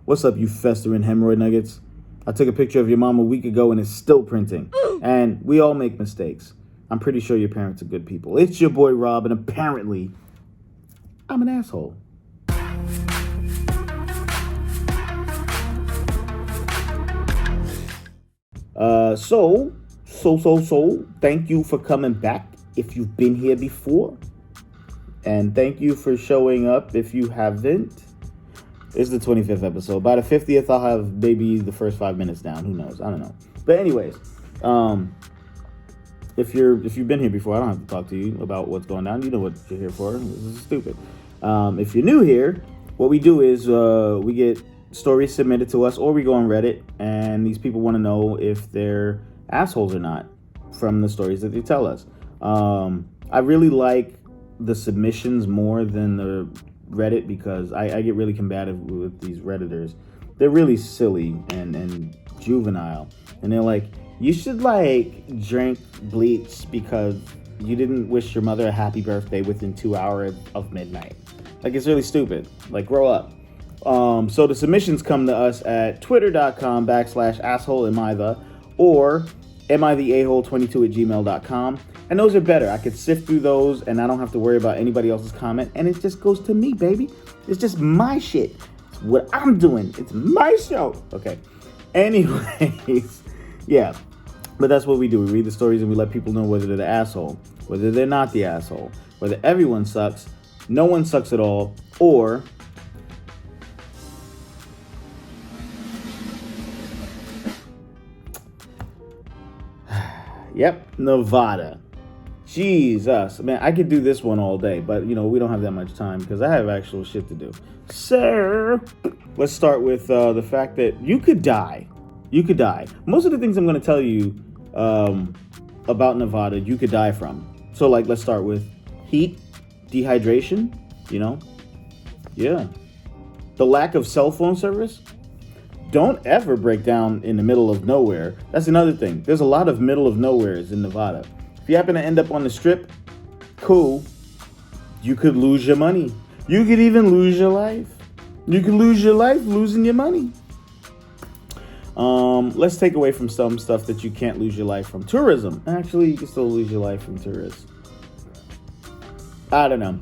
What's up, you festering hemorrhoid nuggets? I took a picture of your mom a week ago and it's still printing. And we all make mistakes. I'm pretty sure your parents are good people. It's your boy Rob, and apparently, I'm an asshole. So, thank you for coming back if you've been here before. And thank you for showing up if you haven't. It's the 25th episode. By the 50th, I'll have maybe the first 5 minutes down. Who knows? I don't know. But anyways, if you've been here before, I don't have to talk to you about what's going on. You know what you're here for. This is stupid. If you're new here, what we do is we get stories submitted to us, or we go on Reddit, and these people want to know if they're assholes or not from the stories that they tell us. I really like the submissions more than the Reddit because I get really combative with these redditors. They're really silly and juvenile, and they're like, you should like drink bleach because you didn't wish your mother a happy birthday within 2 hours of midnight. Like, it's really stupid. Like, grow up. So the submissions come to us at twitter.com/asshole or mitheahole22@gmail.com. And those are better. I could sift through those and I don't have to worry about anybody else's comment. And it just goes to me, baby. It's just my shit. It's what I'm doing. It's my show. Okay. Anyways, yeah. But that's what we do. We read the stories and we let people know whether they're the asshole, whether they're not the asshole, whether everyone sucks, no one sucks at all, or yep, Nevada. Jesus, man, I could do this one all day, but we don't have that much time because I have actual shit to do. So, let's start with the fact that you could die. You could die. Most of the things I'm going to tell you about Nevada, you could die from. So, like, let's start with heat, dehydration, yeah. The lack of cell phone service. Don't ever break down in the middle of nowhere. That's another thing. There's a lot of middle of nowheres in Nevada. If you happen to end up on the strip, cool. You could lose your money. You could even lose your life. You could lose your life losing your money. Let's take away from some stuff that you can't lose your life from. Tourism. Actually, you can still lose your life from tourists. I don't know.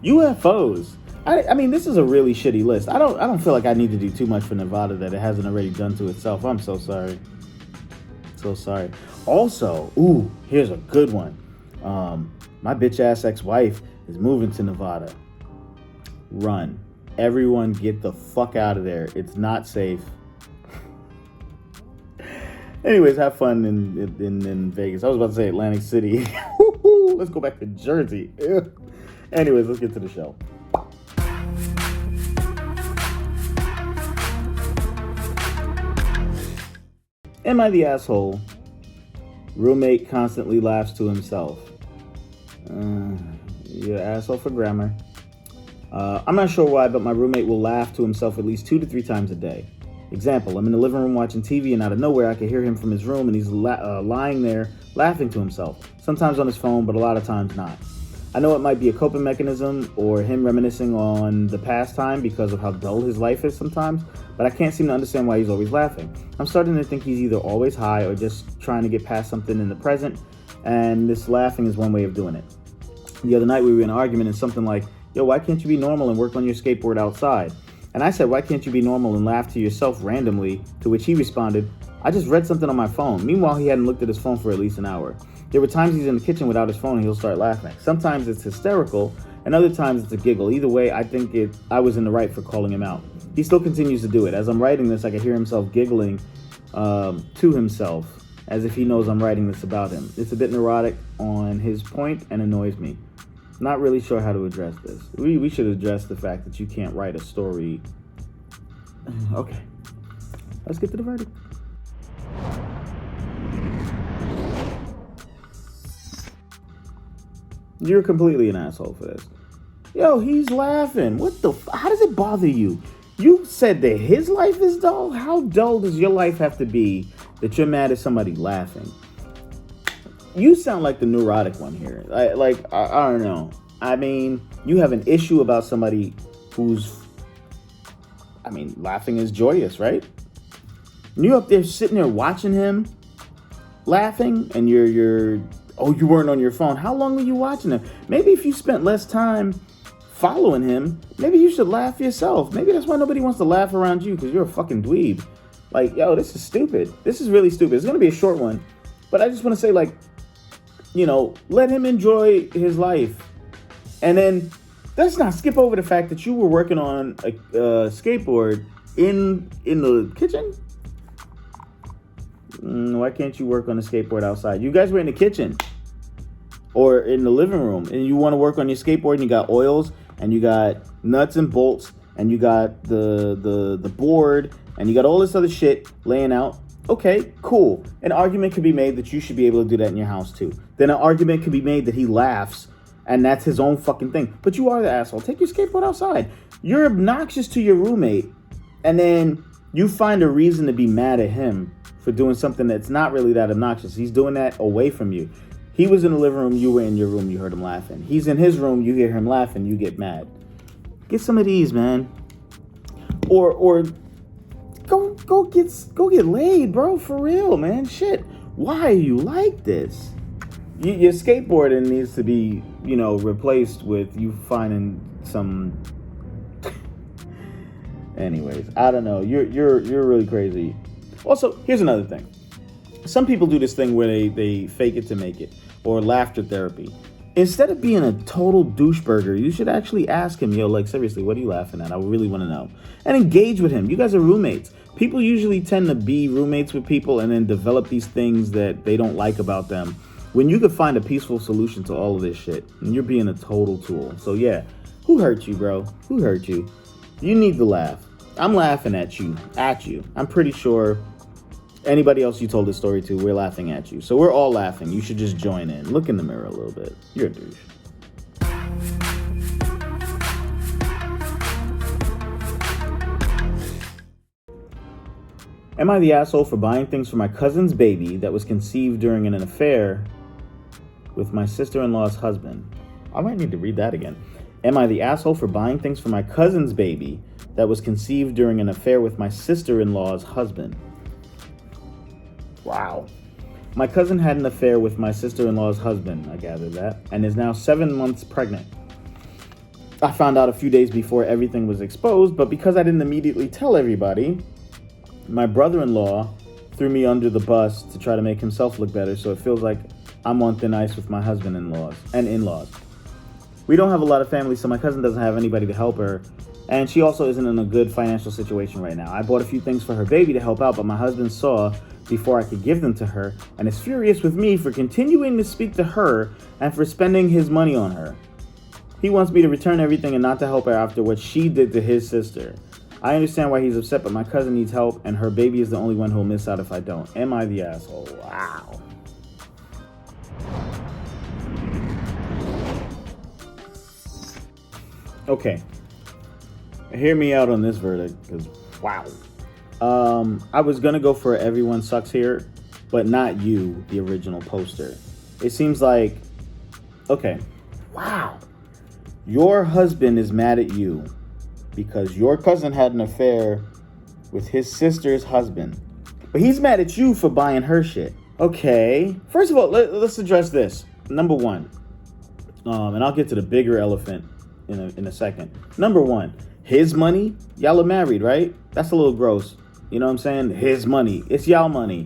UFOs. I mean, this is a really shitty list. I don't feel like I need to do too much for Nevada that it hasn't already done to itself. I'm so sorry. So sorry. Also, here's a good one. My bitch ass ex-wife is moving to Nevada. Run. Everyone get the fuck out of there. It's not safe. Anyways, have fun in Vegas. I was about to say Atlantic City. Let's go back to Jersey. Anyways, let's get to the show. Am I the asshole? Roommate constantly laughs to himself. You're an asshole for grammar. I'm not sure why, but my roommate will laugh to himself at least 2 to 3 times a day. Example, I'm in the living room watching TV and out of nowhere I can hear him from his room and he's lying there laughing to himself. Sometimes on his phone, but a lot of times not. I know it might be a coping mechanism or him reminiscing on the past time because of how dull his life is sometimes, but I can't seem to understand why he's always laughing. I'm starting to think he's either always high or just trying to get past something in the present, and this laughing is one way of doing it. The other night we were in an argument and something like, yo, why can't you be normal and work on your skateboard outside? And I said, why can't you be normal and laugh to yourself randomly? To which he responded, I just read something on my phone. Meanwhile, he hadn't looked at his phone for at least an hour. There were times he's in the kitchen without his phone and he'll start laughing. Sometimes it's hysterical, and other times it's a giggle. Either way, I think I was in the right for calling him out. He still continues to do it. As I'm writing this, I can hear himself giggling to himself as if he knows I'm writing this about him. It's a bit neurotic on his point and annoys me. Not really sure how to address this. We should address the fact that you can't write a story. Okay, let's get to the verdict. You're completely an asshole for this. Yo, he's laughing. What the how does it bother you? You said that his life is dull? How dull does your life have to be that you're mad at somebody laughing? You sound like the neurotic one here. I don't know. I mean, you have an issue about somebody who's... I mean, laughing is joyous, right? And you up there sitting there watching him laughing, and you weren't on your phone. How long were you watching him? Maybe if you spent less time following him, maybe you should laugh yourself. Maybe that's why nobody wants to laugh around you, because you're a fucking dweeb. Like, yo, this is stupid. This is really stupid. It's going to be a short one, but I just want to say, like, let him enjoy his life. And then let's not skip over the fact that you were working on a skateboard in the kitchen. Why can't you work on a skateboard outside? You guys were in the kitchen or in the living room, and you want to work on your skateboard, and you got oils, and you got nuts and bolts, and you got the board, and you got all this other shit laying out. Okay, cool. An argument could be made that you should be able to do that in your house too. Then an argument could be made that he laughs, and that's his own fucking thing. But you are the asshole. Take your skateboard outside. You're obnoxious to your roommate, and then you find a reason to be mad at him for doing something that's not really that obnoxious. He's doing that away from you. He was in the living room, you were in your room, you heard him laughing. He's in his room, you hear him laughing, you get mad. Get some of these, man. Or go get laid, bro, for real, man. Shit. Why are you like this? Your skateboarding needs to be, replaced with you finding some. Anyways, I don't know. You're really crazy. Also, here's another thing. Some people do this thing where they fake it to make it, or laughter therapy. Instead of being a total doucheburger, you should actually ask him, seriously, what are you laughing at? I really want to know. And engage with him. You guys are roommates. People usually tend to be roommates with people and then develop these things that they don't like about them, when you could find a peaceful solution to all of this shit. And you're being a total tool. So yeah, who hurt you, bro? Who hurt you? You need to laugh. I'm laughing at you. I'm pretty sure anybody else you told this story to, we're laughing at you. So we're all laughing. You should just join in. Look in the mirror a little bit. You're a douche. Am I the asshole for buying things for my cousin's baby that was conceived during an affair with my sister-in-law's husband? I might need to read that again. Am I the asshole for buying things for my cousin's baby that was conceived during an affair with my sister-in-law's husband? Wow. My cousin had an affair with my sister-in-law's husband, I gathered that, and is now 7 months pregnant. I found out a few days before everything was exposed, but because I didn't immediately tell everybody, my brother-in-law threw me under the bus to try to make himself look better, so it feels like I'm on thin ice with my husband-in-laws and in-laws. We don't have a lot of family, so my cousin doesn't have anybody to help her, and she also isn't in a good financial situation right now. I bought a few things for her baby to help out, but my husband saw before I could give them to her, and is furious with me for continuing to speak to her and for spending his money on her. He wants me to return everything and not to help her after what she did to his sister. I understand why he's upset, but my cousin needs help, and her baby is the only one who'll miss out if I don't. Am I the asshole? Wow. Okay. Hear me out on this verdict, because wow. I was gonna go for everyone sucks here, but not you, the original poster. It seems like, okay, wow. Your husband is mad at you because your cousin had an affair with his sister's husband. But he's mad at you for buying her shit. Okay. First of all, let's address this. Number one, and I'll get to the bigger elephant in a second. Number one, his money, y'all are married, right? That's a little gross. You know what I'm saying? His money. It's y'all money.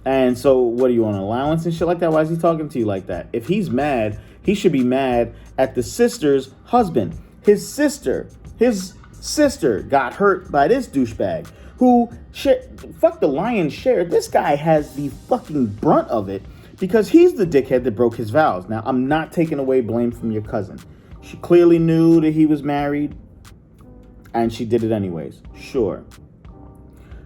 And so what are you on allowance and shit like that? Why is he talking to you like that? If he's mad, he should be mad at the sister's husband. His sister got hurt by this douchebag who fuck the lion's share. This guy has the fucking brunt of it because he's the dickhead that broke his vows. Now, I'm not taking away blame from your cousin. She clearly knew that he was married and she did it anyways. Sure.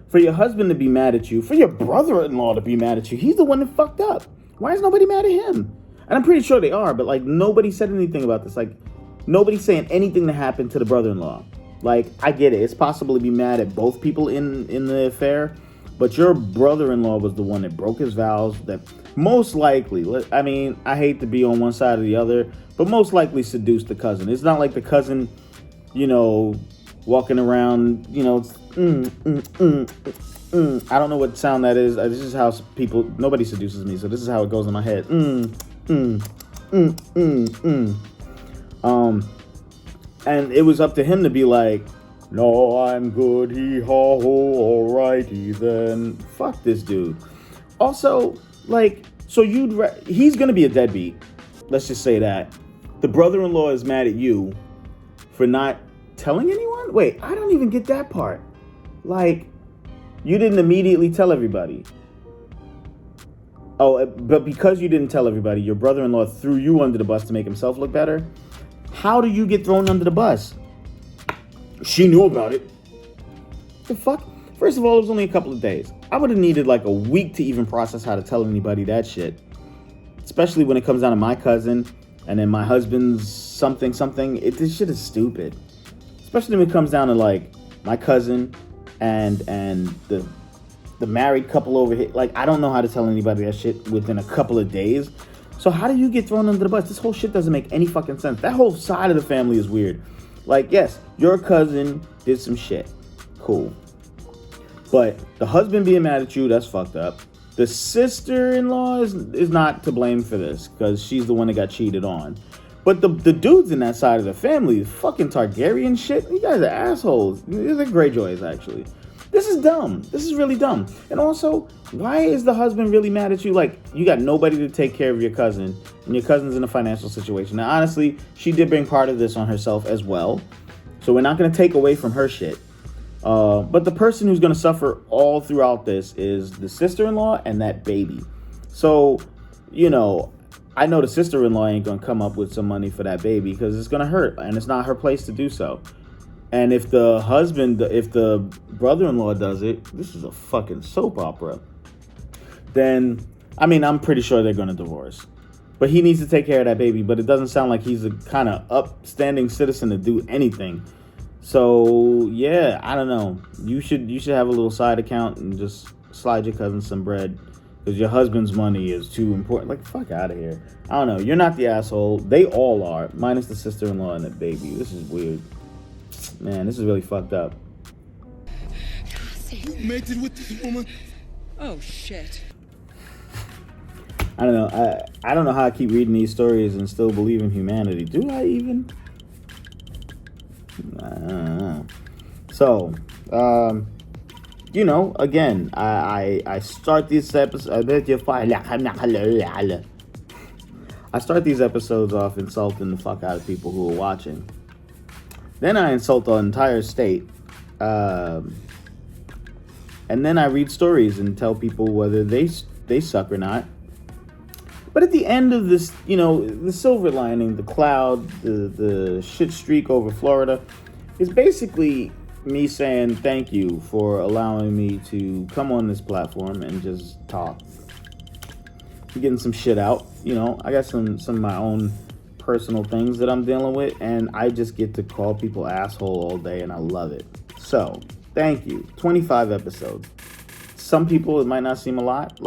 For your husband to be mad at you, for your brother-in-law to be mad at you, he's the one that fucked up. Why is nobody mad at him? And I'm pretty sure they are, but nobody said anything about this. Nobody's saying anything that happened to the brother-in-law. I get it. It's possible to be mad at both people in the affair, but your brother-in-law was the one that broke his vows, that most likely, I hate to be on one side or the other, but most likely seduced the cousin. It's not like the cousin, was walking around, you know, I don't know what sound that is. This is how nobody seduces me, so this is how it goes in my head. And it was up to him to be like, no, I'm good, hee-haw, alrighty then. Fuck this dude. Also, like, so he's gonna be a deadbeat. Let's just say that. The brother-in-law is mad at you for not telling anyone? Wait, I don't even get that part. Like, you didn't immediately tell everybody. Oh, but because you didn't tell everybody, your brother-in-law threw you under the bus to make himself look better? How do you get thrown under the bus? She knew about it. The fuck? First of all, it was only a couple of days. I would have needed like a week to even process how to tell anybody that shit. Especially when it comes down to my cousin and then my husband's something. This shit is stupid. Especially when it comes down to like my cousin and the married couple over here. Like, I don't know how to tell anybody that shit within a couple of days. So how do you get thrown under the bus? This whole shit doesn't make any fucking sense. That whole side of the family is weird. Like, yes, your cousin did some shit. Cool. But the husband being mad at you, that's fucked up. The sister-in-law is not to blame for this because she's the one that got cheated on. But the dudes in that side of the family, fucking Targaryen shit, you guys are assholes. They're Greyjoys, actually. This is dumb. This is really dumb. And also, why is the husband really mad at you? Like, you got nobody to take care of your cousin, and your cousin's in a financial situation. Now, honestly, she did bring part of this on herself as well. So we're not going to take away from her shit. But the person who's going to suffer all throughout this is the sister-in-law and that baby. So, you know, I know the sister-in-law ain't going to come up with some money for that baby because it's going to hurt, and it's not her place to do so. And if the brother-in-law does it, this is a fucking soap opera, then, I mean, I'm pretty sure they're going to divorce. But he needs to take care of that baby, but it doesn't sound like he's a kind of upstanding citizen to do anything. So, yeah, I don't know. You should have a little side account and just slide your cousin some bread because your husband's money is too important. Like, fuck out of here. I don't know. You're not the asshole. They all are, minus the sister-in-law and the baby. This is weird. Man, this is really fucked up. You mated with this woman? Oh, shit. I don't know. I don't know how I keep reading these stories and still believe in humanity. Do I even? I don't know. So, you know, again, I start these episodes. I start these episodes off insulting the fuck out of people who are watching. Then I insult the entire state. And then I read stories and tell people whether they suck or not. But at the end of this, you know, the silver lining, the cloud, the shit streak over Florida is basically me saying thank you for allowing me to come on this platform and just talk. I'm getting some shit out. You know, I got some of my own personal things that I'm dealing with, and I just get to call people asshole all day, and I love it. So, thank you. 25 episodes. Some people, it might not seem a lot,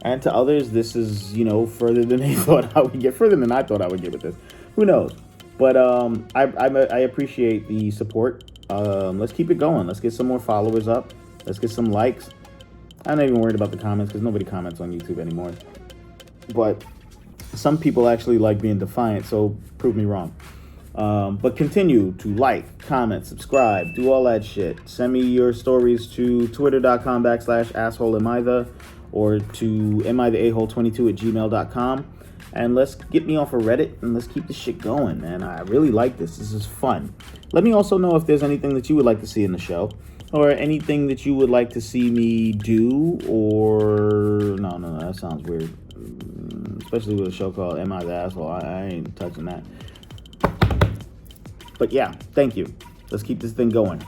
and to others, this is, you know, further than they thought I would get, further than I thought I would get with this. Who knows? But I appreciate the support. Let's keep it going. Let's get some more followers up. Let's get some likes. I'm not even worried about the comments because nobody comments on YouTube anymore. But some people actually like being defiant, so prove me wrong. But continue to like, comment, subscribe, do all that shit. Send me your stories to twitter.com/assholeamIthe or to amItheahole22@gmail.com. And let's get me off of Reddit and let's keep this shit going, man. I really like this. This is fun. Let me also know if there's anything that you would like to see in the show or anything that you would like to see me do or... No, that sounds weird. Especially with a show called Am I the Asshole? I ain't touching that. But yeah, thank you. Let's keep this thing going.